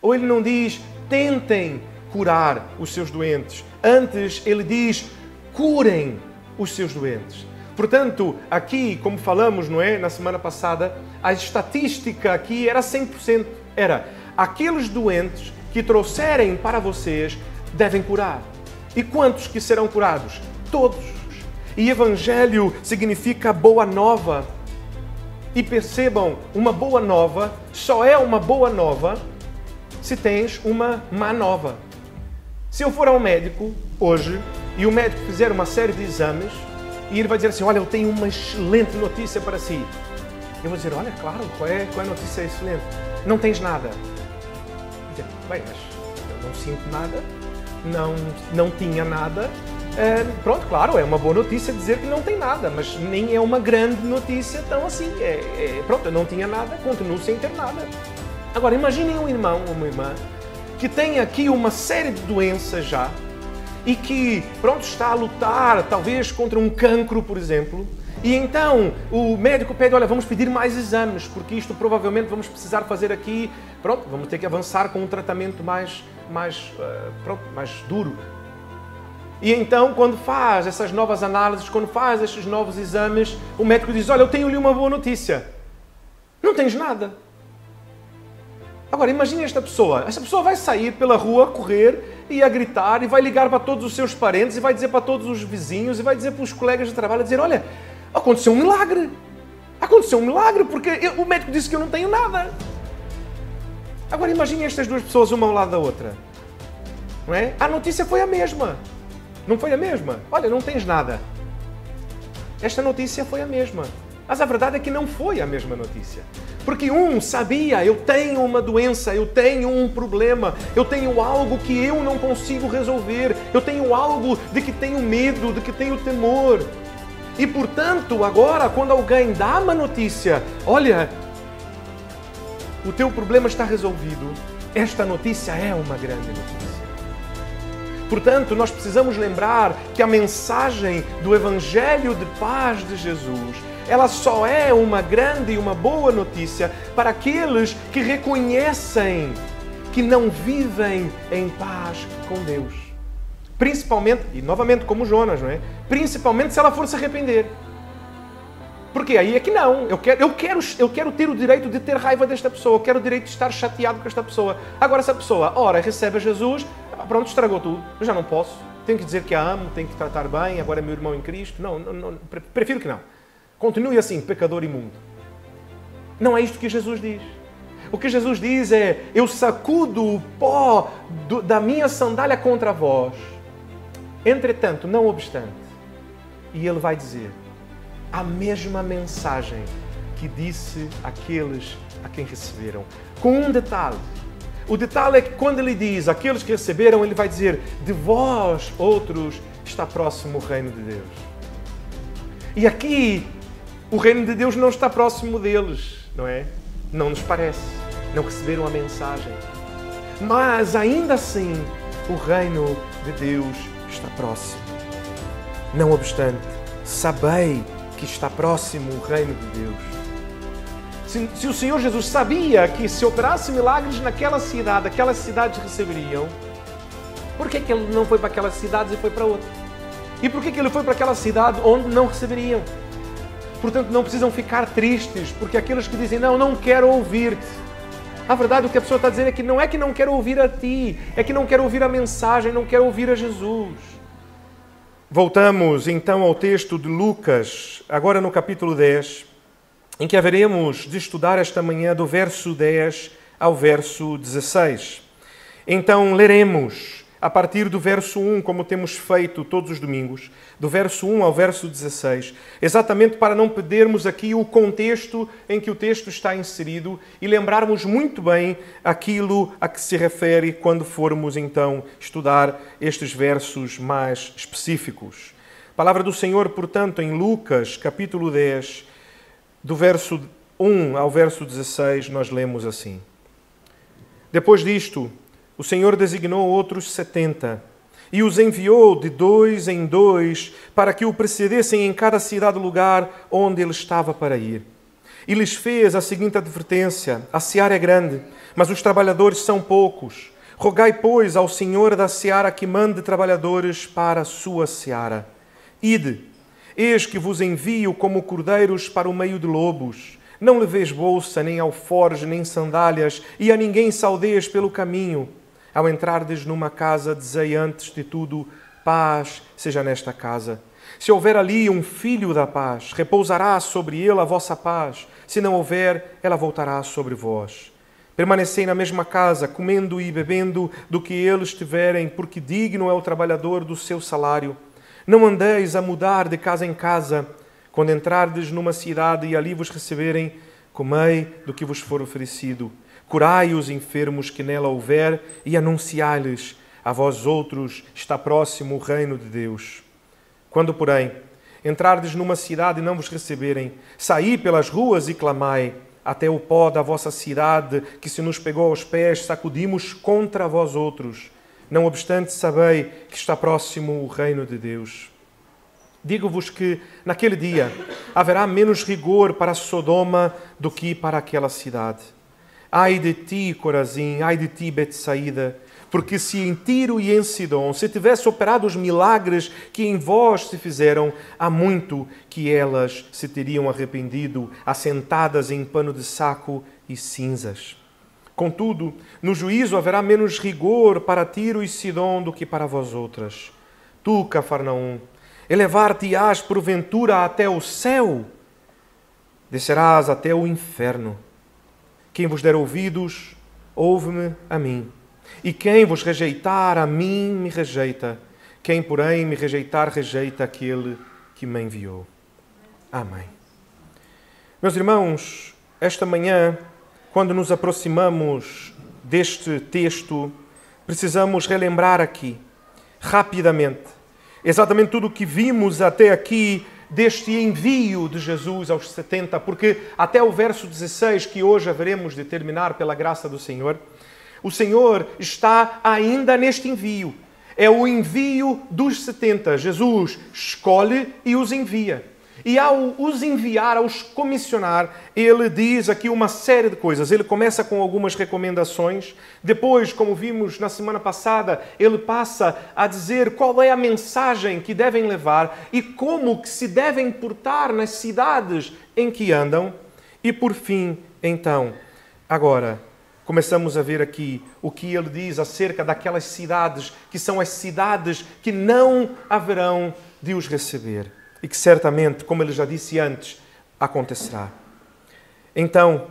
Ou ele não diz, tentem curar os seus doentes. Antes, ele diz, curem os seus doentes. Portanto, aqui, como falamos, não é, na semana passada, a estatística aqui era 100%. Era, aqueles doentes que trouxerem para vocês devem curar. E quantos que serão curados? Todos. E evangelho significa boa nova. E percebam, uma boa nova só é uma boa nova se tens uma má nova. Se eu for ao médico hoje e o médico fizer uma série de exames e ele vai dizer assim, olha, eu tenho uma excelente notícia para si. Eu vou dizer, olha, claro, qual é a notícia excelente? Não tens nada. Dizer, bem, mas eu não sinto nada, não tinha nada. Pronto, claro, é uma boa notícia dizer que não tem nada, mas nem é uma grande notícia tão assim. Pronto, eu não tinha nada, continuo sem ter nada. Agora, imaginem um irmão ou uma irmã que tem aqui uma série de doenças já e que, pronto, está a lutar, talvez, contra um cancro, por exemplo, e então o médico pede, olha, vamos pedir mais exames, porque isto provavelmente vamos precisar fazer aqui, pronto, vamos ter que avançar com um tratamento mais duro. E então, quando faz essas novas análises, quando faz estes novos exames, o médico diz, olha, eu tenho-lhe uma boa notícia. Não tens nada. Agora, imagine esta pessoa. Esta pessoa vai sair pela rua, correr e a gritar e vai ligar para todos os seus parentes e vai dizer para todos os vizinhos e vai dizer para os colegas de trabalho, dizer, olha, aconteceu um milagre. Aconteceu um milagre porque o médico disse que eu não tenho nada. Agora, imagine estas duas pessoas uma ao lado da outra. Não é? A notícia foi a mesma. Não foi a mesma? Olha, não tens nada. Esta notícia foi a mesma. Mas a verdade é que não foi a mesma notícia. Porque um sabia, eu tenho uma doença, eu tenho um problema, eu tenho algo que eu não consigo resolver, eu tenho algo de que tenho medo, de que tenho temor. E portanto, agora, quando alguém dá uma notícia, olha, o teu problema está resolvido, esta notícia é uma grande notícia. Portanto, nós precisamos lembrar que a mensagem do Evangelho de paz de Jesus, ela só é uma grande e uma boa notícia para aqueles que reconhecem que não vivem em paz com Deus. Principalmente, e novamente como Jonas, não é? Principalmente se ela for se arrepender. Porque aí é que não. Eu quero ter o direito de ter raiva desta pessoa. Eu quero o direito de estar chateado com esta pessoa. Agora, essa pessoa, ora, recebe a Jesus, pronto, estragou tudo. Eu já não posso. Tenho que dizer que a amo, tenho que tratar bem, agora é meu irmão em Cristo. Não, prefiro que não. Continue assim, pecador imundo. Não é isto que Jesus diz. O que Jesus diz é, eu sacudo o pó da minha sandália contra vós. Entretanto, não obstante, e ele vai dizer a mesma mensagem que disse àqueles a quem receberam. Com um detalhe. O detalhe é que quando ele diz aqueles que receberam, ele vai dizer, de vós, outros, está próximo o reino de Deus. E aqui, o reino de Deus não está próximo deles, não é? Não nos parece. Não receberam a mensagem. Mas, ainda assim, o reino de Deus está próximo. Não obstante, sabei que está próximo o reino de Deus. Se o Senhor Jesus sabia que se operasse milagres naquela cidade, aquelas cidades receberiam, por que ele não foi para aquelas cidades e foi para outra? E por que ele foi para aquela cidade onde não receberiam? Portanto, não precisam ficar tristes, porque aqueles que dizem, não quero ouvir-te. A verdade, o que a pessoa está a dizer é que não quero ouvir a ti, é que não quero ouvir a mensagem, não quero ouvir a Jesus. Voltamos então ao texto de Lucas, agora no capítulo 10, em que haveremos de estudar esta manhã do verso 10 ao verso 16. Então leremos a partir do verso 1, como temos feito todos os domingos, do verso 1 ao verso 16, exatamente para não perdermos aqui o contexto em que o texto está inserido e lembrarmos muito bem aquilo a que se refere quando formos então estudar estes versos mais específicos. Palavra do Senhor, portanto, em Lucas, capítulo 10, do verso 1 ao verso 16, nós lemos assim. Depois disto, o Senhor designou outros 70 e os enviou de 2 em 2 para que o precedessem em cada cidade lugar onde ele estava para ir. E lhes fez a seguinte advertência: a seara é grande, mas os trabalhadores são poucos. Rogai, pois, ao Senhor da seara que mande trabalhadores para a sua seara. Ide, eis que vos envio como cordeiros para o meio de lobos. Não leveis bolsa, nem alforje, nem sandálias, e a ninguém saudeis pelo caminho. Ao entrardes numa casa, dizei antes de tudo: paz seja nesta casa. Se houver ali um filho da paz, repousará sobre ele a vossa paz. Se não houver, ela voltará sobre vós. Permanecei na mesma casa, comendo e bebendo do que eles tiverem, porque digno é o trabalhador do seu salário. Não andeis a mudar de casa em casa. Quando entrardes numa cidade e ali vos receberem, comei do que vos for oferecido. Curai os enfermos que nela houver e anunciai-lhes: a vós outros está próximo o reino de Deus. Quando, porém, entrardes numa cidade e não vos receberem, saí pelas ruas e clamai: até o pó da vossa cidade, que se nos pegou aos pés, sacudimos contra vós outros. Não obstante, sabei que está próximo o reino de Deus. Digo-vos que, naquele dia, haverá menos rigor para Sodoma do que para aquela cidade. Ai de ti, Corazim, ai de ti, Betsaída, porque se em Tiro e em Sidom se tivesse operado os milagres que em vós se fizeram, há muito que elas se teriam arrependido, assentadas em pano de saco e cinzas. Contudo, no juízo haverá menos rigor para Tiro e Sidom do que para vós outras. Tu, Cafarnaum, elevar-te-ás porventura até o céu? Descerás até o inferno. Quem vos der ouvidos, ouve-me a mim. E quem vos rejeitar, a mim me rejeita. Quem, porém, me rejeitar, rejeita aquele que me enviou. Amém. Meus irmãos, esta manhã, quando nos aproximamos deste texto, precisamos relembrar aqui, rapidamente, exatamente tudo o que vimos até aqui deste envio de Jesus aos 70, porque até o verso 16, que hoje haveremos de terminar pela graça do Senhor, o Senhor está ainda neste envio. É o envio dos 70. Jesus escolhe e os envia. E ao os enviar, ao os comissionar, ele diz aqui uma série de coisas. Ele começa com algumas recomendações. Depois, como vimos na semana passada, ele passa a dizer qual é a mensagem que devem levar e como que se devem portar nas cidades em que andam. E por fim, então, agora, começamos a ver aqui o que ele diz acerca daquelas cidades que são as cidades que não haverão de os receber. E que certamente, como ele já disse antes, acontecerá. Então,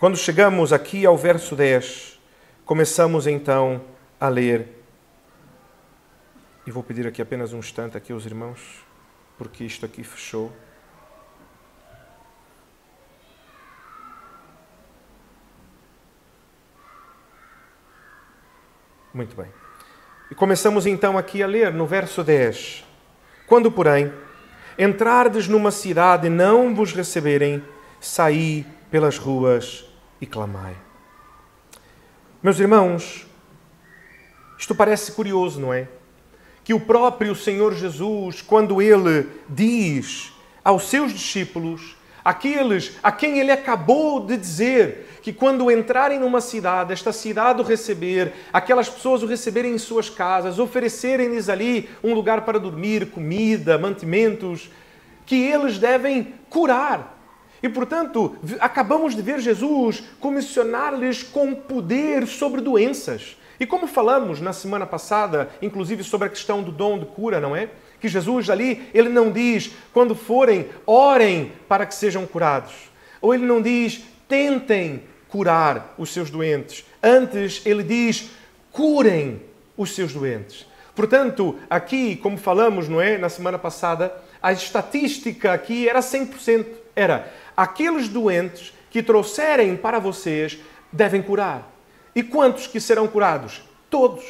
quando chegamos aqui ao verso 10, começamos então a ler. E vou pedir aqui apenas um instante aqui aos irmãos, porque isto aqui fechou. Muito bem. E começamos então aqui a ler no verso 10. Quando, porém, entrardes numa cidade e não vos receberem, saí pelas ruas e clamai. Meus irmãos, isto parece curioso, não é? Que o próprio Senhor Jesus, quando Ele diz aos seus discípulos, aqueles a quem Ele acabou de dizer que quando entrarem numa cidade, esta cidade o receber, aquelas pessoas o receberem em suas casas, oferecerem-lhes ali um lugar para dormir, comida, mantimentos, que eles devem curar. E, portanto, acabamos de ver Jesus comissionar-lhes com poder sobre doenças. E como falamos na semana passada, inclusive sobre a questão do dom de cura, não é? Que Jesus ali, Ele não diz, quando forem, orem para que sejam curados. Ou Ele não diz, tentem curar os seus doentes. Antes, Ele diz, curem os seus doentes. Portanto, aqui, como falamos, não é? Na semana passada, a estatística aqui era 100%. Era, aqueles doentes que trouxerem para vocês devem curar. E quantos que serão curados? Todos.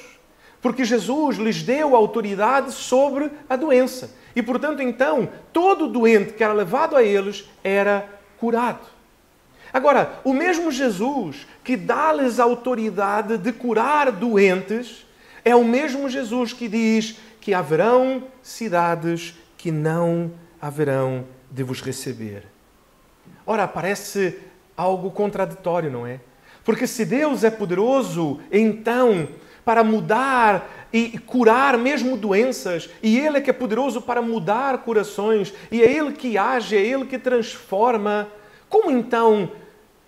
Porque Jesus lhes deu autoridade sobre a doença. E, portanto, então, todo doente que era levado a eles era curado. Agora, o mesmo Jesus que dá-lhes a autoridade de curar doentes, é o mesmo Jesus que diz que haverão cidades que não haverão de vos receber. Ora, parece algo contraditório, não é? Porque se Deus é poderoso, então, para mudar e curar mesmo doenças, e Ele é que é poderoso para mudar corações, e é Ele que age, é Ele que transforma, como então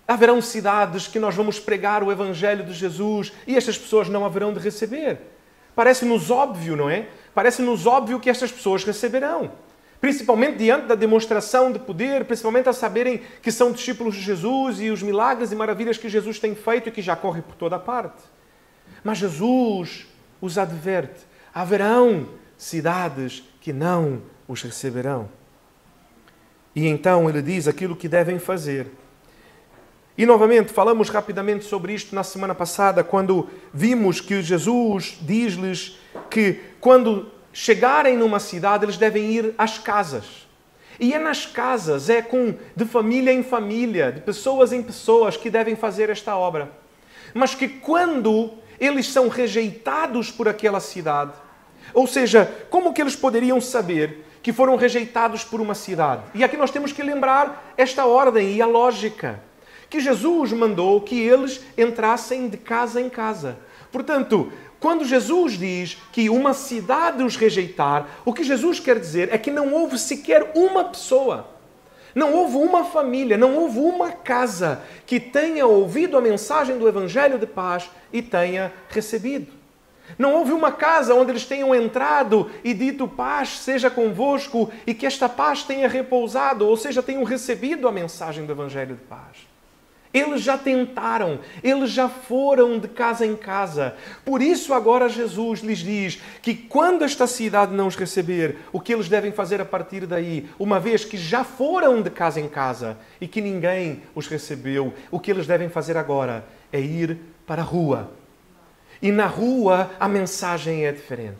haverão cidades que nós vamos pregar o Evangelho de Jesus e estas pessoas não haverão de receber? Parece-nos óbvio, não é? Parece-nos óbvio que estas pessoas receberão. Principalmente diante da demonstração de poder, principalmente a saberem que são discípulos de Jesus e os milagres e maravilhas que Jesus tem feito e que já corre por toda a parte. Mas Jesus os adverte: haverão cidades que não os receberão. E então ele diz aquilo que devem fazer. E novamente, falamos rapidamente sobre isto na semana passada, quando vimos que Jesus diz-lhes que quando chegarem numa cidade, eles devem ir às casas. E é nas casas, de família em família, de pessoas em pessoas que devem fazer esta obra. Mas que quando eles são rejeitados por aquela cidade, ou seja, como que eles poderiam saber que foram rejeitados por uma cidade? E aqui nós temos que lembrar esta ordem e a lógica. Que Jesus mandou que eles entrassem de casa em casa. Portanto, quando Jesus diz que uma cidade os rejeitar, o que Jesus quer dizer é que não houve sequer uma pessoa, não houve uma família, não houve uma casa que tenha ouvido a mensagem do Evangelho de paz e tenha recebido. Não houve uma casa onde eles tenham entrado e dito paz seja convosco e que esta paz tenha repousado, ou seja, tenham recebido a mensagem do Evangelho de paz. Eles já tentaram, eles já foram de casa em casa. Por isso agora Jesus lhes diz que quando esta cidade não os receber, o que eles devem fazer a partir daí, uma vez que já foram de casa em casa e que ninguém os recebeu, o que eles devem fazer agora é ir para a rua. E na rua a mensagem é diferente.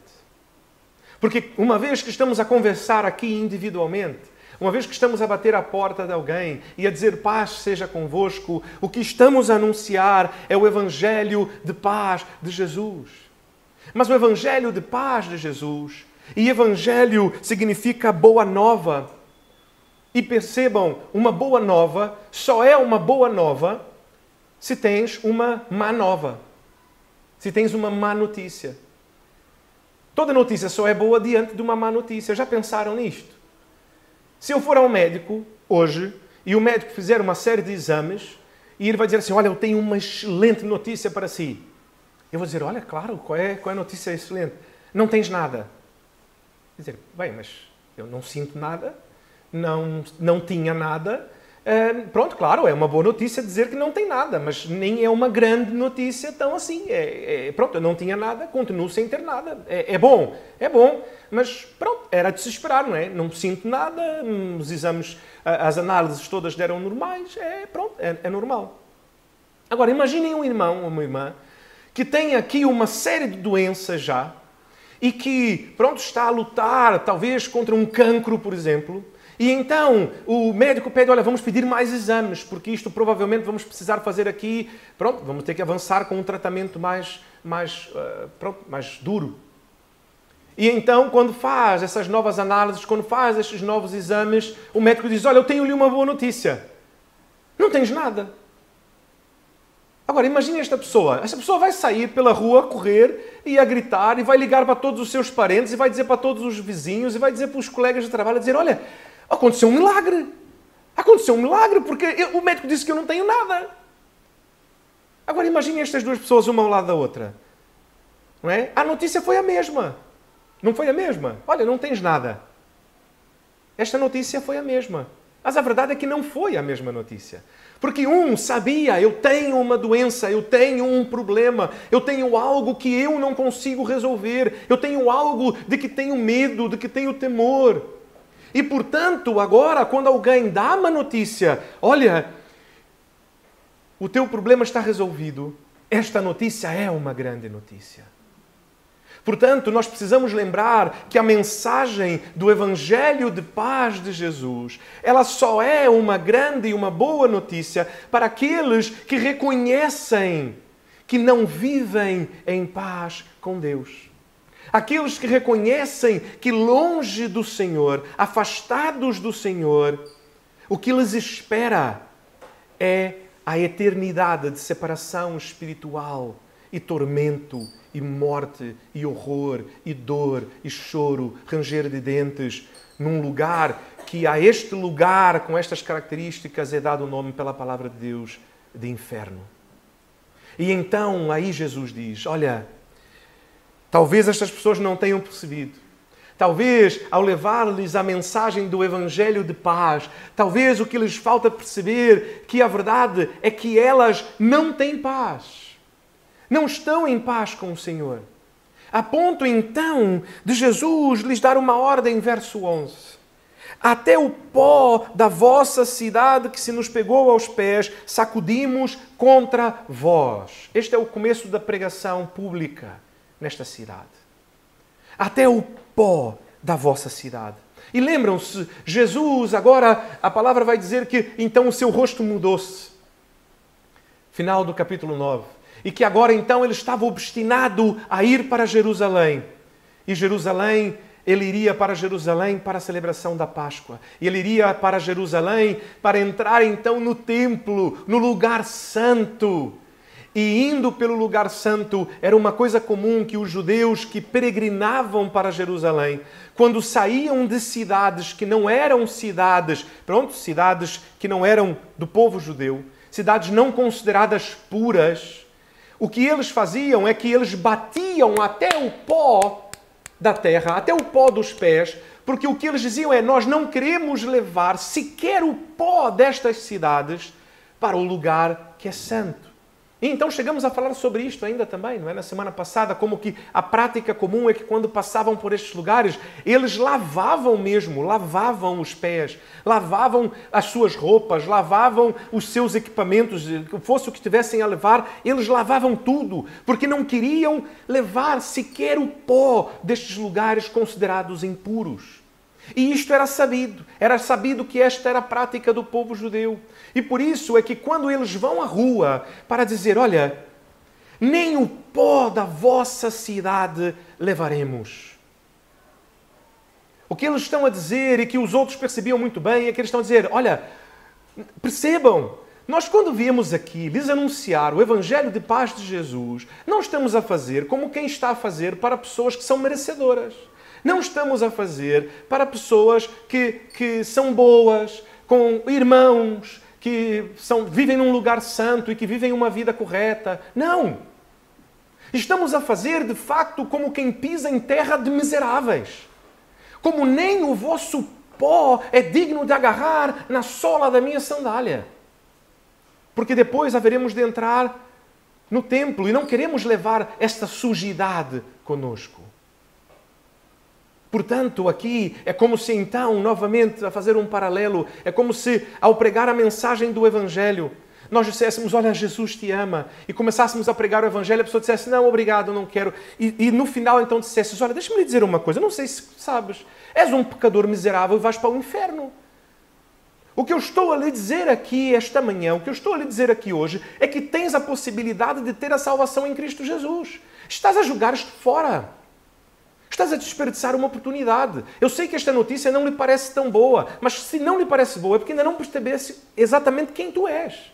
Porque uma vez que estamos a conversar aqui individualmente, uma vez que estamos a bater à porta de alguém e a dizer paz seja convosco, o que estamos a anunciar é o Evangelho de paz de Jesus. Mas o Evangelho de paz de Jesus, e Evangelho significa boa nova. E percebam, uma boa nova só é uma boa nova se tens uma má nova. Se tens uma má notícia. Toda notícia só é boa diante de uma má notícia. Já pensaram nisto? Se eu for ao médico hoje e o médico fizer uma série de exames e ele vai dizer assim, olha, eu tenho uma excelente notícia para si. Eu vou dizer, olha, claro, qual é a notícia excelente? Não tens nada. Quer dizer, bem, mas eu não sinto nada, não tinha nada. Pronto, claro, é uma boa notícia dizer que não tem nada, mas nem é uma grande notícia tão assim. Pronto, eu não tinha nada, continuo sem ter nada. É bom, mas pronto, era de se esperar, não é? Não sinto nada, os exames, as análises todas deram normais, pronto, é normal. Agora, imaginem um irmão ou uma irmã que tem aqui uma série de doenças já e que, pronto, está a lutar, talvez, contra um cancro, por exemplo. E então o médico pede, olha, vamos pedir mais exames, porque isto provavelmente vamos precisar fazer aqui, pronto, vamos ter que avançar com um tratamento mais duro. E então, quando faz essas novas análises, quando faz estes novos exames, o médico diz, olha, eu tenho-lhe uma boa notícia. Não tens nada. Agora, imagine esta pessoa. Esta pessoa vai sair pela rua, correr e a gritar, e vai ligar para todos os seus parentes, e vai dizer para todos os vizinhos, e vai dizer para os colegas de trabalho, dizer, olha, aconteceu um milagre. Aconteceu um milagre, porque o médico disse que eu não tenho nada. Agora imaginem estas duas pessoas uma ao lado da outra. Não é? A notícia foi a mesma. Não foi a mesma? Olha, não tens nada. Esta notícia foi a mesma. Mas a verdade é que não foi a mesma notícia. Porque um sabia, eu tenho uma doença, eu tenho um problema, eu tenho algo que eu não consigo resolver, eu tenho algo de que tenho medo, de que tenho temor. E, portanto, agora, quando alguém dá uma notícia, olha, o teu problema está resolvido, esta notícia é uma grande notícia. Portanto, nós precisamos lembrar que a mensagem do Evangelho de paz de Jesus, ela só é uma grande e uma boa notícia para aqueles que reconhecem que não vivem em paz com Deus. Aqueles que reconhecem que longe do Senhor, afastados do Senhor, O que lhes espera é a eternidade de separação espiritual e tormento e morte e horror e dor e choro, ranger de dentes, num lugar que a este lugar com estas características é dado o nome pela palavra de Deus de inferno. E então aí Jesus diz, olha, talvez estas pessoas não tenham percebido. Talvez, ao levar-lhes a mensagem do Evangelho de paz, talvez o que lhes falta perceber que a verdade é que elas não têm paz. Não estão em paz com o Senhor. A ponto, então, de Jesus lhes dar uma ordem, verso 11. Até o pó da vossa cidade que se nos pegou aos pés, sacudimos contra vós. Este é o começo da pregação pública nesta cidade. Até o pó da vossa cidade. E lembram-se, Jesus, agora a palavra vai dizer que então o seu rosto mudou-se. Final do capítulo 9. E que agora então ele estava obstinado a ir para Jerusalém. E Jerusalém, ele iria para Jerusalém para a celebração da Páscoa. E ele iria para Jerusalém para entrar então no templo, no lugar santo. E indo pelo lugar santo, era uma coisa comum que os judeus que peregrinavam para Jerusalém, quando saíam de cidades que não eram cidades, cidades que não eram do povo judeu, cidades não consideradas puras, o que eles faziam é que eles batiam até o pó da terra, até o pó dos pés, porque o que eles diziam é, nós não queremos levar sequer o pó destas cidades para o lugar que é santo. E então chegamos a falar sobre isto ainda também, não é? Na semana passada, como que a prática comum é que quando passavam por estes lugares, eles lavavam mesmo, lavavam os pés, lavavam as suas roupas, lavavam os seus equipamentos, fosse o que tivessem a levar, eles lavavam tudo, porque não queriam levar sequer o pó destes lugares considerados impuros. E isto era sabido que esta era a prática do povo judeu. E por isso é que quando eles vão à rua para dizer, olha, nem o pó da vossa cidade levaremos. O que eles estão a dizer e que os outros percebiam muito bem é que eles estão a dizer, olha, percebam, nós quando viemos aqui lhes anunciar o Evangelho de paz de Jesus, não estamos a fazer como quem está a fazer para pessoas que são merecedoras. Não estamos a fazer para pessoas que são boas, com irmãos, que vivem num lugar santo e que vivem uma vida correta. Não! Estamos a fazer, de facto, como quem pisa em terra de miseráveis. Como nem o vosso pó é digno de agarrar na sola da minha sandália. Porque depois haveremos de entrar no templo e não queremos levar esta sujidade conosco. Portanto, aqui é como se então, novamente, a fazer um paralelo, é como se, ao pregar a mensagem do Evangelho, nós disséssemos, olha, Jesus te ama, e começássemos a pregar o Evangelho, a pessoa dissesse, não, obrigado, não quero. E no final, então, dissesses, olha, deixa-me lhe dizer uma coisa, não sei se sabes, és um pecador miserável e vais para o inferno. O que eu estou a lhe dizer aqui esta manhã, o que eu estou a lhe dizer aqui hoje, é que tens a possibilidade de ter a salvação em Cristo Jesus. Estás a jogar isto fora. Estás a desperdiçar uma oportunidade. Eu sei que esta notícia não lhe parece tão boa, mas se não lhe parece boa é porque ainda não percebeste exatamente quem tu és.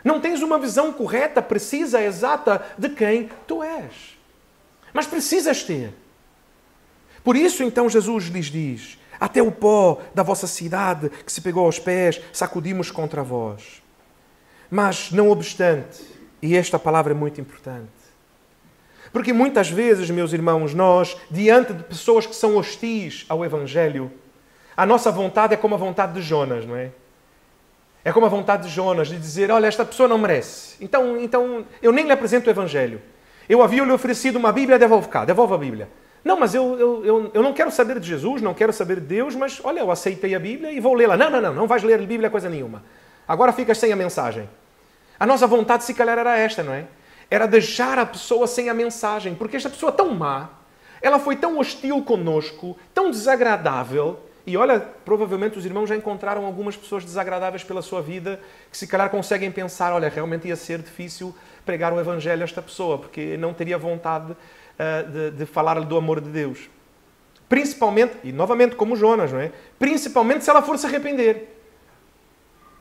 Não tens uma visão correta, precisa, exata de quem tu és. Mas precisas ter. Por isso, então, Jesus lhes diz, até o pó da vossa cidade que se pegou aos pés, sacudimos contra vós. Mas, não obstante, e esta palavra é muito importante, porque muitas vezes, meus irmãos, nós, diante de pessoas que são hostis ao Evangelho, a nossa vontade é como a vontade de Jonas, não é? É como a vontade de Jonas, de dizer, olha, esta pessoa não merece. Então eu nem lhe apresento o Evangelho. Eu havia-lhe oferecido uma Bíblia, devolve cá, devolve a Bíblia. Não, mas eu não quero saber de Jesus, não quero saber de Deus, mas, olha, eu aceitei a Bíblia e vou lê-la. Não vais ler a Bíblia coisa nenhuma. Agora ficas sem a mensagem. A nossa vontade, se calhar, era esta, não é? Era deixar a pessoa sem a mensagem, porque esta pessoa tão má, ela foi tão hostil conosco, tão desagradável, e olha, provavelmente os irmãos já encontraram algumas pessoas desagradáveis pela sua vida, que se calhar conseguem pensar, olha, realmente ia ser difícil pregar o Evangelho a esta pessoa, porque não teria vontade de falar-lhe do amor de Deus. Principalmente, e novamente como Jonas, não é? Principalmente se ela for se arrepender.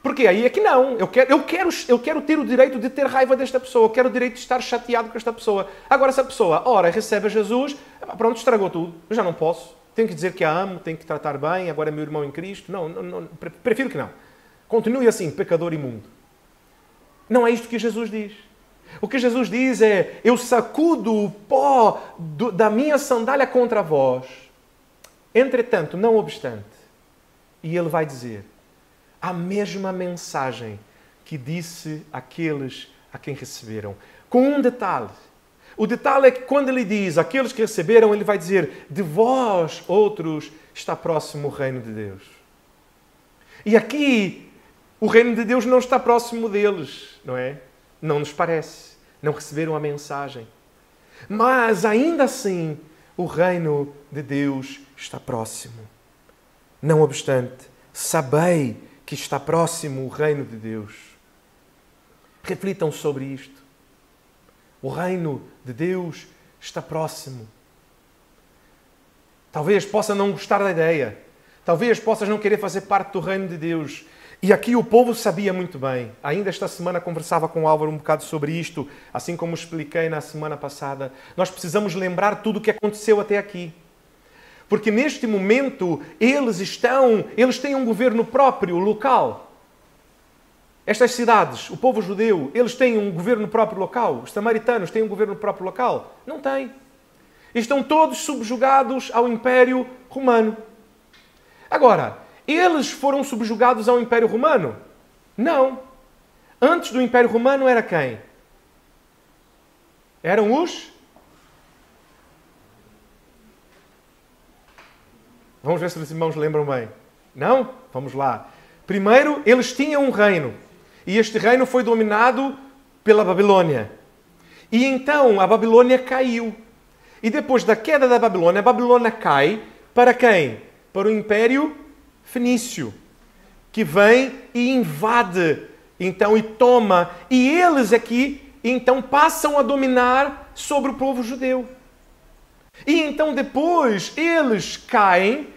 Porque aí é que não. Eu quero ter o direito de ter raiva desta pessoa. Eu quero o direito de estar chateado com esta pessoa. Agora, se a pessoa, ora, recebe a Jesus, pronto, estragou tudo. Eu já não posso. Tenho que dizer que a amo, tenho que tratar bem, agora é meu irmão em Cristo. Não, prefiro que não. Continue assim, pecador imundo. Não é isto que Jesus diz. O que Jesus diz é, eu sacudo o pó da minha sandália contra vós. Entretanto, não obstante, e ele vai dizer a mesma mensagem que disse àqueles a quem receberam. Com um detalhe. O detalhe é que quando ele diz aqueles que receberam, ele vai dizer, de vós, outros, está próximo o reino de Deus. E aqui, o reino de Deus não está próximo deles, não é? Não nos parece. Não receberam a mensagem. Mas, ainda assim, o reino de Deus está próximo. Não obstante, sabei que está próximo o reino de Deus. Reflitam sobre isto. O reino de Deus está próximo. Talvez possa não gostar da ideia. Talvez possas não querer fazer parte do reino de Deus. E aqui o povo sabia muito bem. Ainda esta semana conversava com o Álvaro um bocado sobre isto, assim como expliquei na semana passada. Nós precisamos lembrar tudo o que aconteceu até aqui. Porque neste momento eles têm um governo próprio, local. Estas cidades, o povo judeu, eles têm um governo próprio local. Os samaritanos têm um governo próprio local? Não têm. Estão todos subjugados ao Império Romano. Agora, eles foram subjugados ao Império Romano? Não. Antes do Império Romano era quem? Eram os... Vamos ver se os irmãos lembram bem. Não? Vamos lá. Primeiro, eles tinham um reino. E este reino foi dominado pela Babilônia. E então a Babilônia caiu. E depois da queda da Babilônia, a Babilônia cai para quem? Para o Império Fenício, que vem e invade, então, e toma. E eles aqui, então, passam a dominar sobre o povo judeu. E então depois eles caem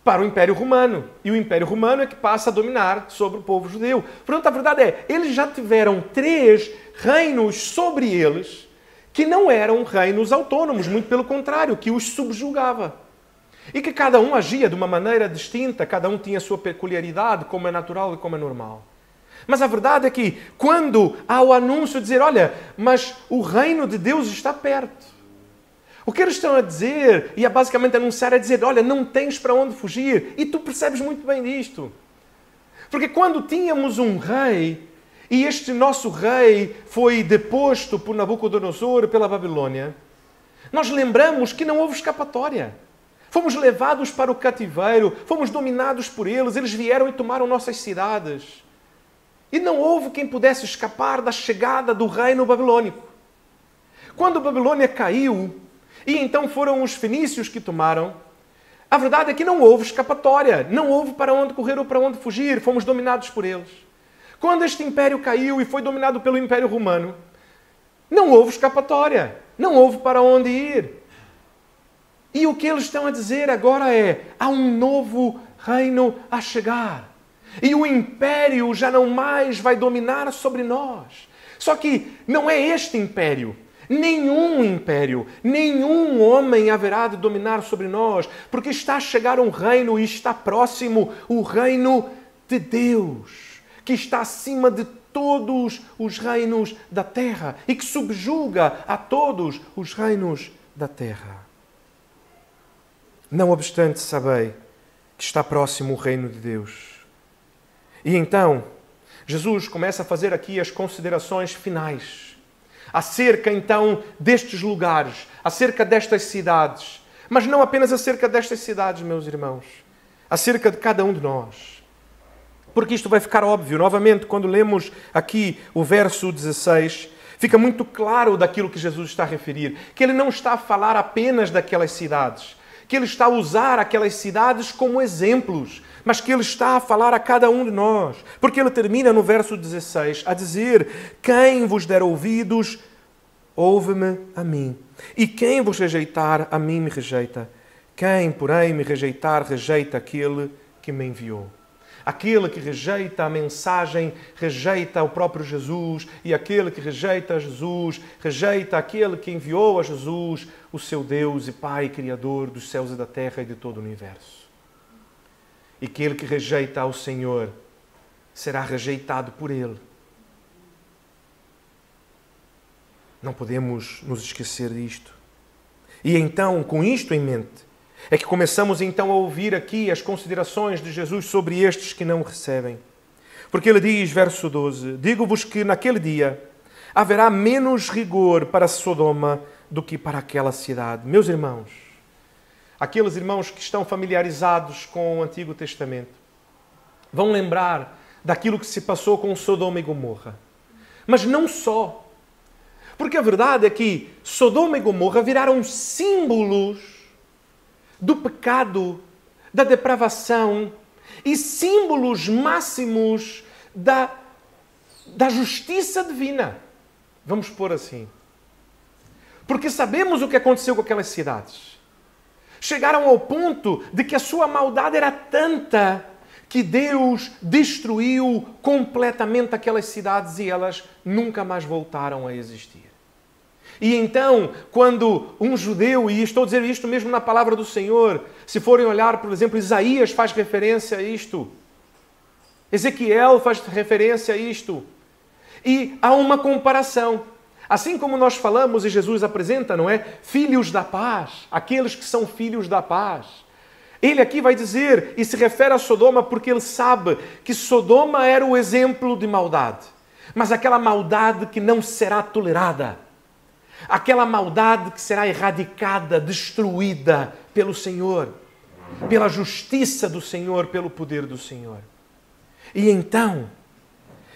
para o Império Romano. E o Império Romano é que passa a dominar sobre o povo judeu. Portanto, a verdade é, eles já tiveram 3 reinos sobre eles que não eram reinos autônomos, muito pelo contrário, que os subjugava. E que cada um agia de uma maneira distinta, cada um tinha a sua peculiaridade, como é natural e como é normal. Mas a verdade é que quando há o anúncio de dizer, olha, mas o reino de Deus está perto. O que eles estão a dizer, e a basicamente anunciar, é dizer, olha, não tens para onde fugir. E tu percebes muito bem disto. Porque quando tínhamos um rei, e este nosso rei foi deposto por Nabucodonosor pela Babilônia, nós lembramos que não houve escapatória. Fomos levados para o cativeiro, fomos dominados por eles, eles vieram e tomaram nossas cidades. E não houve quem pudesse escapar da chegada do reino babilônico. Quando a Babilônia caiu, e então foram os fenícios que tomaram, a verdade é que não houve escapatória, não houve para onde correr ou para onde fugir, fomos dominados por eles. Quando este império caiu e foi dominado pelo Império Romano, não houve escapatória, não houve para onde ir. E o que eles estão a dizer agora é, há um novo reino a chegar. E o império já não mais vai dominar sobre nós. Só que não é este império. Nenhum homem haverá de dominar sobre nós, porque está a chegar um reino e está próximo o reino de Deus, que está acima de todos os reinos da terra e que subjuga a todos os reinos da terra. Não obstante, sabei que está próximo o reino de Deus. E então, Jesus começa a fazer aqui as considerações finais acerca então destes lugares, acerca destas cidades, mas não apenas acerca destas cidades, meus irmãos, acerca de cada um de nós. Porque isto vai ficar óbvio, novamente, quando lemos aqui o verso 16, fica muito claro daquilo que Jesus está a referir, que ele não está a falar apenas daquelas cidades, que ele está a usar aquelas cidades como exemplos, mas que ele está a falar a cada um de nós. Porque ele termina no verso 16 a dizer, quem vos der ouvidos, ouve-me a mim. E quem vos rejeitar, a mim me rejeita. Quem, porém, me rejeitar, rejeita aquele que me enviou. Aquele que rejeita a mensagem, rejeita o próprio Jesus, e aquele que rejeita Jesus, rejeita aquele que enviou a Jesus, o seu Deus e Pai, Criador dos céus e da terra e de todo o universo. E aquele que rejeita ao Senhor será rejeitado por Ele. Não podemos nos esquecer disto. E então, com isto em mente, é que começamos então a ouvir aqui as considerações de Jesus sobre estes que não recebem. Porque ele diz, verso 12, digo-vos que naquele dia haverá menos rigor para Sodoma do que para aquela cidade. Meus irmãos, aqueles irmãos que estão familiarizados com o Antigo Testamento, vão lembrar daquilo que se passou com Sodoma e Gomorra. Mas não só. Porque a verdade é que Sodoma e Gomorra viraram símbolos do pecado, da depravação e símbolos máximos da justiça divina. Vamos pôr assim. Porque sabemos o que aconteceu com aquelas cidades. Chegaram ao ponto de que a sua maldade era tanta que Deus destruiu completamente aquelas cidades e elas nunca mais voltaram a existir. E então, quando um judeu, e estou a dizer isto mesmo na palavra do Senhor, se forem olhar, por exemplo, Isaías faz referência a isto, Ezequiel faz referência a isto, e há uma comparação. Assim como nós falamos e Jesus apresenta, não é? Filhos da paz, aqueles que são filhos da paz. Ele aqui vai dizer, e se refere a Sodoma porque ele sabe que Sodoma era o exemplo de maldade, mas aquela maldade que não será tolerada. Aquela maldade que será erradicada, destruída pelo Senhor, pela justiça do Senhor, pelo poder do Senhor. E então,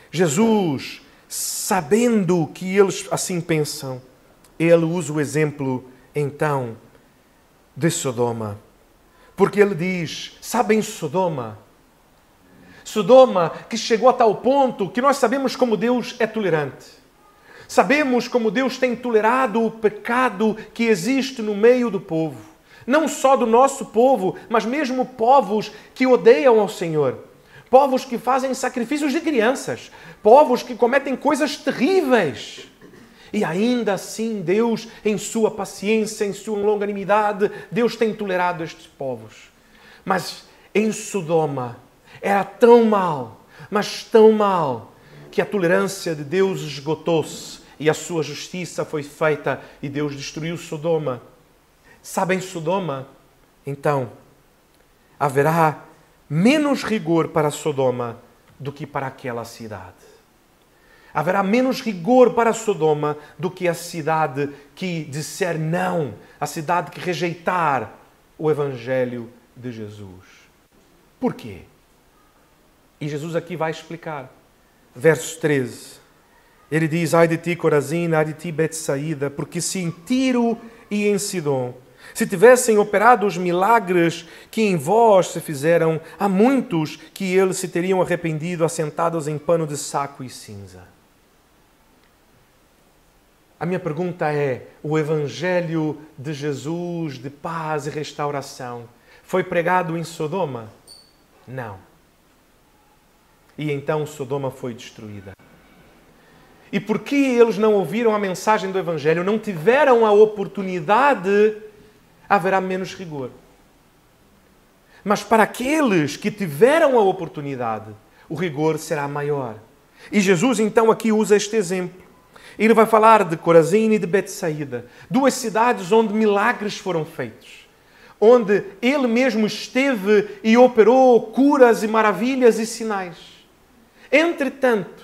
Jesus, sabendo que eles assim pensam, ele usa o exemplo, então, de Sodoma. Porque ele diz, sabem Sodoma? Sodoma que chegou a tal ponto que nós sabemos como Deus é tolerante. Sabemos como Deus tem tolerado o pecado que existe no meio do povo. Não só do nosso povo, mas mesmo povos que odeiam ao Senhor. Povos que fazem sacrifícios de crianças. Povos que cometem coisas terríveis. E ainda assim, Deus, em sua paciência, em sua longanimidade, Deus tem tolerado estes povos. Mas em Sodoma era tão mal, mas tão mal, que a tolerância de Deus esgotou-se e a sua justiça foi feita e Deus destruiu Sodoma. Sabem Sodoma? Então, haverá menos rigor para Sodoma do que para aquela cidade. Haverá menos rigor para Sodoma do que a cidade que disser não, a cidade que rejeitar o Evangelho de Jesus. Por quê? E Jesus aqui vai explicar. Verso 13, ele diz, ai de ti, Corazim, ai de ti, Betsaída, porque se em Tiro e em Sidom se tivessem operado os milagres que em vós se fizeram, há muitos que eles se teriam arrependido assentados em pano de saco e cinza. A minha pergunta é, o Evangelho de Jesus, de paz e restauração, foi pregado em Sodoma? Não. E então Sodoma foi destruída. E porque eles não ouviram a mensagem do Evangelho, não tiveram a oportunidade, haverá menos rigor. Mas para aqueles que tiveram a oportunidade, o rigor será maior. E Jesus então aqui usa este exemplo. Ele vai falar de Corazim e de Betsaída, duas cidades onde milagres foram feitos, onde ele mesmo esteve e operou curas e maravilhas e sinais. Entretanto,